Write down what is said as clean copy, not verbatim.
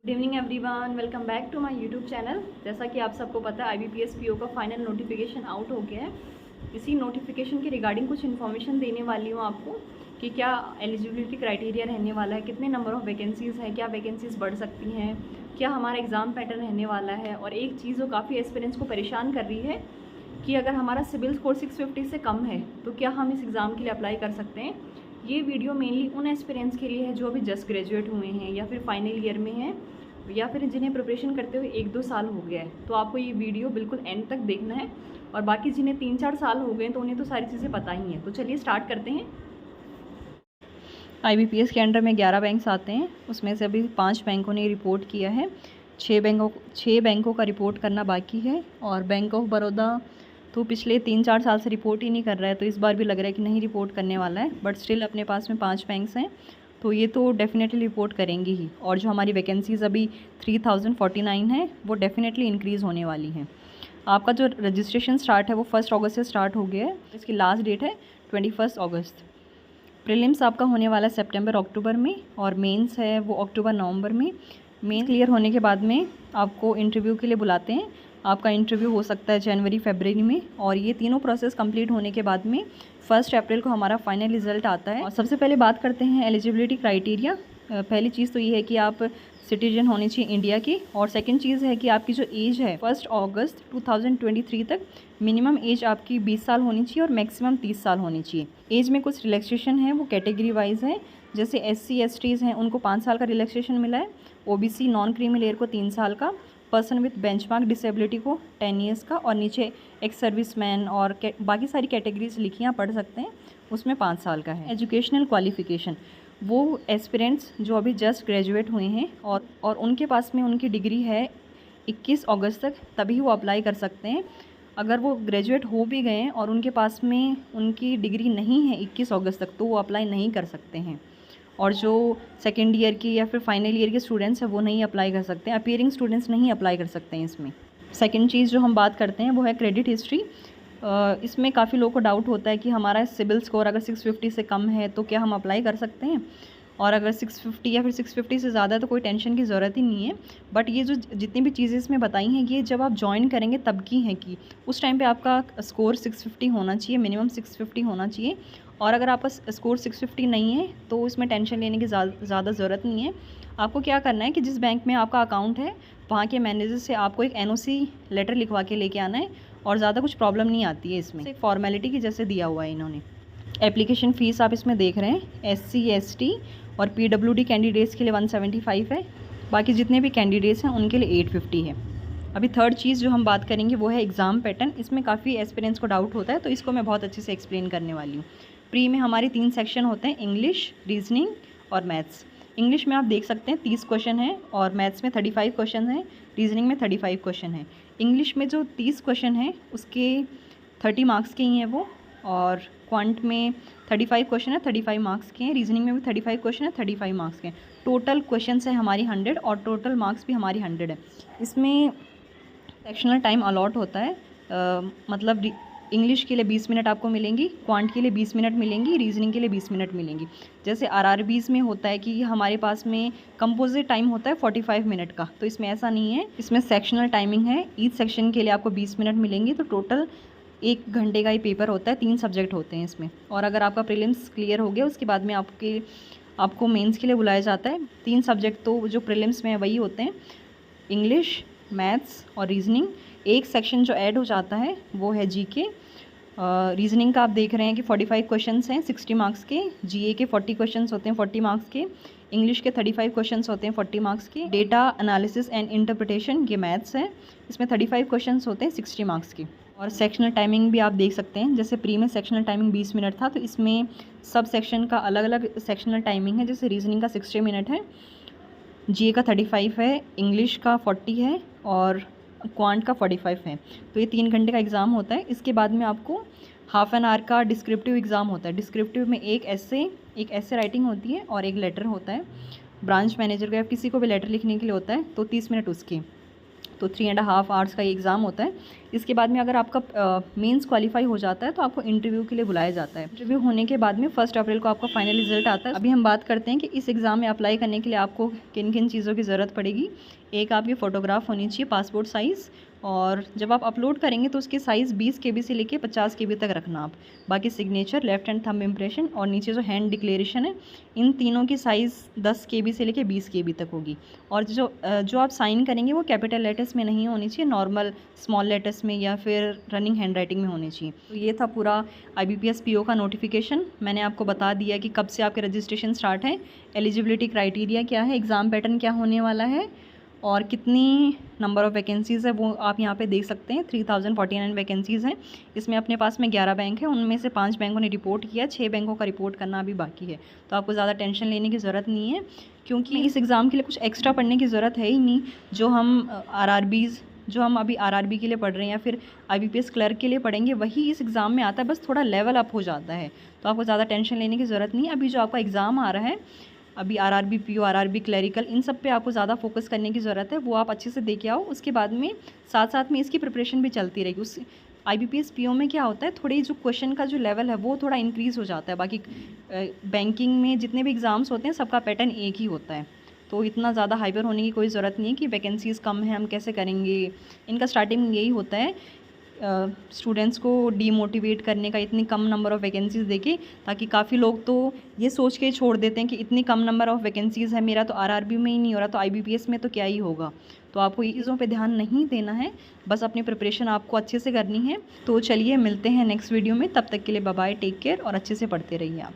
Good evening everyone, welcome back to my YouTube channel. जैसा कि आप सबको पता है IBPS PO का फाइनल नोटिफिकेशन आउट हो गया है। इसी नोटिफिकेशन के रिगार्डिंग कुछ इन्फॉर्मेशन देने वाली हूँ आपको कि क्या एलिजिबिलिटी क्राइटेरिया रहने वाला है, कितने नंबर ऑफ़ वैकेंसीज़ हैं, क्या वैकेंसीज़ बढ़ सकती हैं, क्या हमारा एग्ज़ाम पैटर्न रहने वाला है। और एक चीज़ जो काफ़ी एस्पिरेंट्स को परेशान कर रही है कि अगर हमारा सिविल स्कोर 650 से कम है तो क्या हम इस एग्ज़ाम के लिए अप्लाई कर सकते हैं। ये वीडियो मेनली उन एस्पिरेंट्स के लिए है जो अभी जस्ट ग्रेजुएट हुए हैं या फिर फाइनल ईयर में हैं या फिर जिन्हें प्रिपरेशन करते हुए 1-2 साल हो गया है। तो आपको ये वीडियो बिल्कुल एंड तक देखना है। और बाकी जिन्हें 3-4 साल हो गए तो उन्हें तो सारी चीज़ें पता ही हैं। तो चलिए स्टार्ट करते हैं। IBPS के अंडर में 11 बैंक्स आते हैं, उसमें से अभी 5 बैंकों ने रिपोर्ट किया है। 6 बैंकों का रिपोर्ट करना बाकी है। और बैंक ऑफ बड़ौदा तो पिछले 3-4 साल से रिपोर्ट ही नहीं कर रहा है, तो इस बार भी लग रहा है कि नहीं रिपोर्ट करने वाला है। बट स्टिल अपने पास में 5 बैंक्स हैं, तो ये तो डेफिनेटली रिपोर्ट करेंगी ही। और जो हमारी वैकेंसीज़ अभी 3049 है वो डेफिनेटली इंक्रीज़ होने वाली हैं। आपका जो रजिस्ट्रेशन स्टार्ट है वो 1 अगस्त से स्टार्ट हो गया है। इसकी लास्ट डेट है 21 अगस्त। प्रीलिम्स आपका होने वाला है सितंबर अक्टूबर में, और मेंस है वो अक्टूबर नवंबर में। मेन क्लियर होने के बाद में आपको इंटरव्यू के लिए बुलाते हैं। आपका इंटरव्यू हो सकता है जनवरी फरवरी में, और ये तीनों प्रोसेस कंप्लीट होने के बाद में 1 अप्रैल को हमारा फाइनल रिजल्ट आता है। और सबसे पहले बात करते हैं एलिजिबिलिटी क्राइटेरिया। पहली चीज़ तो ये है कि आप सिटीजन होने चाहिए इंडिया की। और सेकंड चीज़ है कि आपकी जो एज है 1 अगस्त 2023 तक मिनिमम एज आपकी 20 साल होनी चाहिए और मैक्सिमम 30 साल होनी चाहिए। एज में कुछ रिलैक्सेशन है, वो कैटेगरी वाइज है। जैसे SC STs हैं उनको 5 साल का रिलैक्सेशन मिला है। OBC नॉन क्रीमी लेयर को 3 साल का, पर्सन विथ बेंचमार्क डिसेबिलिटी को 10 ईयर्स का, और नीचे एक्स सर्विसमैन और बाकी सारी कैटेगरीज लिखी आप पढ़ सकते हैं, उसमें 5 साल का है। एजुकेशनल क्वालिफिकेशन वो एस्पिरेंट्स जो अभी जस्ट ग्रेजुएट हुए हैं और उनके पास में उनकी डिग्री है 21 अगस्त तक, तभी वो अप्लाई कर सकते हैं। अगर वो ग्रेजुएट हो भी गए हैं और उनके पास में उनकी डिग्री नहीं है 21 अगस्त तक, तो वो अप्लाई नहीं कर सकते हैं। और जो सेकेंड ईयर की या फिर फाइनल ईयर के स्टूडेंट्स हैं वो नहीं अप्लाई कर सकते हैं। अपीयरिंग स्टूडेंट्स नहीं अप्लाई कर सकते हैं इसमें। सेकेंड चीज़ जो हम बात करते हैं वो है क्रेडिट हिस्ट्री। इसमें काफ़ी लोगों को डाउट होता है कि हमारा सिबिल स्कोर अगर 650 से कम है तो क्या हम अप्लाई कर सकते हैं, और अगर 650 या फिर 650 से ज़्यादा है तो कोई टेंशन की ज़रूरत ही नहीं है। बट ये जो जितनी भी चीज़ें इसमें बताई हैं ये जब आप ज्वाइन करेंगे तब की हैं, कि उस टाइम पे आपका स्कोर 650 होना चाहिए, मिनिमम 650 होना चाहिए। और अगर आपका स्कोर 650 नहीं है तो इसमें टेंशन लेने की ज़्यादा ज़रूरत नहीं है। आपको क्या करना है कि जिस बैंक में आपका अकाउंट है वहाँ के मैनेजर से आपको एक NOC लेटर लिखवा के लेके आना है, और ज़्यादा कुछ प्रॉब्लम नहीं आती है इसमें। एक फॉर्मेलिटी की जैसे दिया हुआ है इन्होंने। एप्लीकेशन फ़ीस आप इसमें देख रहे हैं, SC ST और PWD कैंडिडेट्स के लिए 175 है। बाकी जितने भी कैंडिडेट्स हैं उनके लिए 850 है। अभी थर्ड चीज़ जो हम बात करेंगे वो है एग्ज़ाम पैटर्न। इसमें काफ़ी एस्पिरेंट्स को डाउट होता है, तो इसको मैं बहुत अच्छे से एक्सप्लेन करने वाली हूँ। प्री में हमारे 3 सेक्शन होते हैं, इंग्लिश, रीजनिंग और मैथ्स। इंग्लिश में आप देख सकते हैं 30 क्वेश्चन हैं, और मैथ्स में 35 क्वेश्चन हैं, रीजनिंग में 35 क्वेश्चन हैं। इंग्लिश में जो 30 क्वेश्चन हैं उसके 30 मार्क्स के ही हैं वो, और क्वांट में 35 क्वेश्चन है, 35 मार्क्स के हैं। रीजनिंग में भी 35 क्वेश्चन है, 35 मार्क्स के हैं। टोटल क्वेश्चन है हमारी 100, और टोटल मार्क्स भी हमारी 100 है। इसमें सेक्शनल टाइम अलॉट होता है, मतलब इंग्लिश के लिए 20 मिनट आपको मिलेंगी, क्वांट के लिए 20 मिनट मिलेंगी, रीजनिंग के लिए 20 मिनट मिलेंगी। जैसे RRBs में होता है कि हमारे पास में कंपोजिट टाइम होता है 45 मिनट का, तो इसमें ऐसा नहीं है। इसमें सेक्शनल टाइमिंग है, ईच सेक्शन के लिए आपको 20 मिनट मिलेंगी। तो टोटल 1 घंटे का ही पेपर होता है, 3 सब्जेक्ट होते हैं इसमें। और अगर आपका प्रीलिम्स क्लियर हो गया उसके बाद में आपको मेंस के लिए बुलाया जाता है। 3 सब्जेक्ट तो जो प्रीलिम्स में वही होते हैं, इंग्लिश, मैथ्स और रीजनिंग। एक सेक्शन जो ऐड हो जाता है वो है GK। रीजनिंग का आप देख रहे हैं कि 45 क्वेश्चंस हैं 60 मार्क्स के, GA के 40 क्वेश्चंस होते हैं 40 मार्क्स के, इंग्लिश के 35 क्वेश्चंस होते हैं 40 मार्क्स के। डेटा एनालिसिस एंड इंटरप्रिटेशन ये मैथ्स है, इसमें 35 क्वेश्चंस होते हैं 60 मार्क्स के। और सेक्शनल टाइमिंग भी आप देख सकते हैं, जैसे प्री में सेक्शनल टाइमिंग 20 मिनट था, तो इसमें सब सेक्शन का अलग अलग सेक्शनल टाइमिंग है। जैसे रीजनिंग का 60 मिनट है, GA का 35 है, इंग्लिश का 40 है और क्वांट का 45 है। तो ये 3 घंटे का एग्ज़ाम होता है। इसके बाद में आपको हाफ एन आवर का डिस्क्रिप्टिव एग्ज़ाम होता है। डिस्क्रिप्टिव में एक ऐसे राइटिंग होती है और एक लेटर होता है। ब्रांच मैनेजर को या किसी को भी लेटर लिखने के लिए होता है, तो 30 मिनट उसके, तो 3.5 आवर्स का ये एग्ज़ाम होता है। इसके बाद में अगर आपका मेंस क्वालिफाई हो जाता है तो आपको इंटरव्यू के लिए बुलाया जाता है। इंटरव्यू होने के बाद में 1 अप्रैल को आपका फाइनल रिजल्ट आता है। अभी हम बात करते हैं कि इस एग्ज़ाम में अप्लाई करने के लिए आपको किन किन चीज़ों की ज़रूरत पड़ेगी। एक आपकी फ़ोटोग्राफ होनी चाहिए, पासपोर्ट साइज़, और जब आप अपलोड करेंगे तो उसकी साइज़ 20 KB से लेके 50 KB तक रखना आप। बाकी signature, left hand thumb impression और नीचे जो हैंड डिक्लेरेशन है, इन तीनों की साइज़ 10 KB से लेके 20 KB तक होगी। और जो आप साइन करेंगे वो कैपिटल लेटर्स में नहीं होनी चाहिए, नॉर्मल स्मॉल लेटर्स में या फिर रनिंग हैंड राइटिंग में होनी चाहिए। तो ये था पूरा IBPS PO का नोटिफिकेशन। मैंने आपको बता दिया कि कब से आपके रजिस्ट्रेशन स्टार्ट है, एलिजिबिलिटी क्राइटेरिया क्या है, एग्ज़ाम पैटर्न क्या होने वाला है और कितनी नंबर ऑफ़ वैकेंसीज़ है वो आप यहाँ पे देख सकते हैं। 3049 वैकेंसीज़ हैं। इसमें अपने पास में 11 बैंक हैं, उनमें से 5 बैंकों ने रिपोर्ट किया, 6 बैंकों का रिपोर्ट करना अभी बाकी है। तो आपको ज़्यादा टेंशन लेने की ज़रूरत नहीं है, क्योंकि इस एग्ज़ाम के लिए कुछ एक्स्ट्रा पढ़ने की ज़रूरत है ही नहीं। जो हम अभी RRB के लिए पढ़ रहे हैं या फिर IBPS क्लर्क के लिए पढ़ेंगे, वही इस एग्ज़ाम में आता है, बस थोड़ा लेवल अप हो जाता है। तो आपको ज़्यादा टेंशन लेने की ज़रूरत नहीं है। अभी जो आपका एग्ज़ाम आ रहा है, अभी RRB PO, RRB क्लरिकल, इन सब पे आपको ज़्यादा फोकस करने की ज़रूरत है। वो आप अच्छे से दे के आओ। उसके बाद में साथ साथ में इसकी प्रिपरेशन भी चलती रहेगी। उस IBPS PO में क्या होता है, थोड़ी जो क्वेश्चन का जो लेवल है वो थोड़ा इंक्रीज़ हो जाता है। बाकी बैंकिंग में जितने भी एग्ज़ाम्स होते हैं सबका पैटर्न एक ही होता है। तो इतना ज़्यादा हाइपर होने की कोई ज़रूरत नहीं है कि वैकेंसीज़ कम है हम कैसे करेंगे। इनका स्टार्टिंग यही होता है, स्टूडेंट्स को डीमोटिवेट करने का, इतनी कम नंबर ऑफ़ वैकेंसीज़ देके, ताकि काफ़ी लोग तो ये सोच के छोड़ देते हैं कि इतनी कम नंबर ऑफ़ वैकेंसीज़ है, मेरा तो RRB में ही नहीं हो रहा तो IBPS में तो क्या ही होगा। तो आपको ये चीज़ों पे ध्यान नहीं देना है, बस अपनी प्रिपरेशन आपको अच्छे से करनी है। तो चलिए मिलते हैं नेक्स्ट वीडियो में, तब तक के लिए बाय बाय, टेक केयर और अच्छे से पढ़ते रहिए आप।